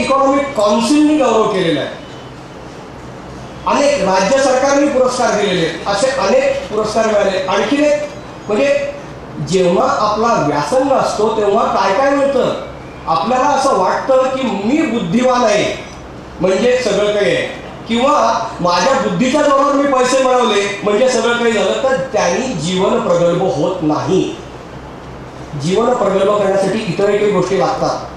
Economic काउन्सिलने गौरव केलेला आहे, अनेक राज्य सरकारने पुरस्कार दिलेले, असे अनेक पुरस्कार मिळाले. आणखी एक म्हणजे जेव्हा आपला व्यासंग असतो तेव्हा काय काय मिळतं, आपल्याला असं वाटतं की मी बुद्धिमान आहे म्हणजे सगळं काही आहे, किंवा माझ्या बुद्धीच्या जोरावर मी पैसे मिळवले म्हणजे सगळं काही झालं. तर त्यांनी जीवन प्रगल्भ होत नाही. जीवन प्रगल्भ करण्यासाठी इतरही काही गोष्टी लागतात.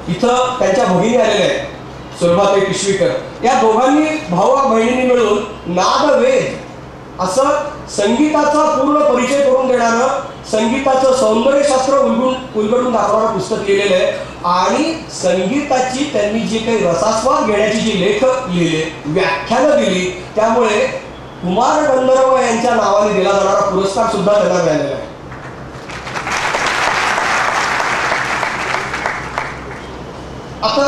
इथं त्यांच्या भगिनी आलेल्या आहेत, सुलभाताई पिशवीकर. या दोघांनी भावा बहिणींनी मिळून नादवेद असं संगीताचा पूर्ण परिचय करून देणारं, संगीताचं सौंदर्यशास्त्र उलगडून दाखवणारं पुस्तक लिहिलेलं आहे. आणि संगीताची त्यांनी जी काही रसास्वाद घेण्याची जी लेख लिहिले, व्याख्यानं दिली, त्यामुळे कुमार गंधर्व यांच्या नावाने दिला जाणारा पुरस्कार सुद्धा त्यांना मिळालेला आहे. आता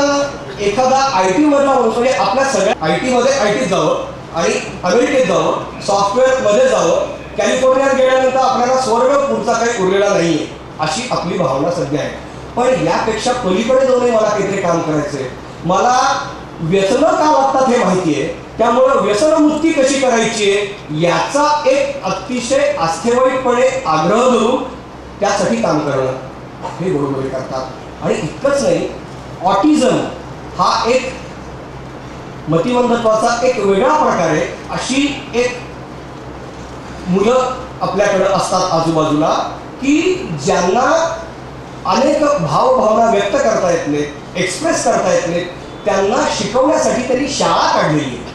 एखादा IT मधला माणूस म्हणजे आपल्या सगळ्या IT मध्ये IT जावं आणि अमेरिकेत जावं, सॉफ्टवेअर मध्ये जावं, कॅलिफोर्नियात गेल्यानंतर आपल्याला स्वर्ग पुढचा काही उरलेला नाहीये अशी आपली भावना सध्या आहे. पण यापेक्षा पलीकडे जाऊन मला काहीतरी काम करायचंय, मला व्यसनं का लागतात हे माहिती आहे, त्यामुळे व्यसनमुक्ती कशी करायची आहे याचा एक अतिशय आस्थेवाईकपणे आग्रह धरून त्यासाठी काम करणं हे बरोबर करतात. आणि इतकंच नाही, ऑटिझम हा एक मतिमंदत्वाचा एक वेगळा प्रकार आहे. अशी एक मुलं आपल्याकडे असतात आजूबाजूला की ज्यांना अनेक भावभावना व्यक्त करता येत नाहीत, एक्सप्रेस करता येत नाहीत, त्यांना शिकवण्यासाठी त्यांनी शाळा काढलेली आहे.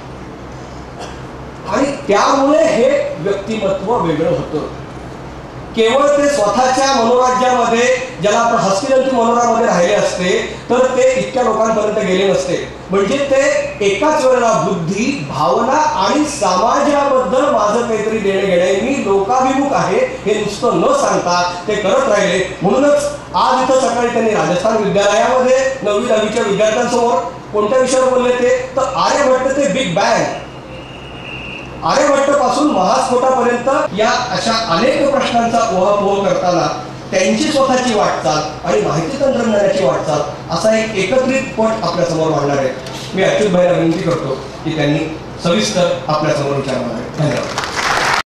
आणि त्यामुळे हे व्यक्तिमत्व वेगळं होतं. केवळ ते स्वतःच्या मनोराज्यामध्ये, ज्याला आपण हस्तिनंती मनोरामध्ये राहिले असते तर ते इतक्या लोकांपर्यंत गेले नसते. म्हणजे ते एकाच वेळेला बुद्धी, भावना आणि समाजाबद्दल माझं काहीतरी देणे घेणे, मी लोकाभिमुख आहे हे नुसतं न सांगता ते करत राहिले. म्हणूनच आज इथं सकाळी त्यांनी राजस्थान विद्यालयामध्ये 9वी 10वीच्या विद्यार्थ्यांसमोर कोणत्या विषयावर बोलले ते तर आर्यभट्ट ते बिग बँग, आर्यभट्ट पासून महास्फोटापर्यंत या अशा अनेक प्रश्नांचा उहापोह करताना त्यांची स्वतःची वाटचाल आणि माहिती तंत्रज्ञानाची वाटचाल असा एक एकत्रित पट आपल्या समोर मांडणार आहे. मी अच्युत भाईला विनंती करतो की त्यांनी सविस्तर आपल्या समोर विचार मांडावे. धन्यवाद.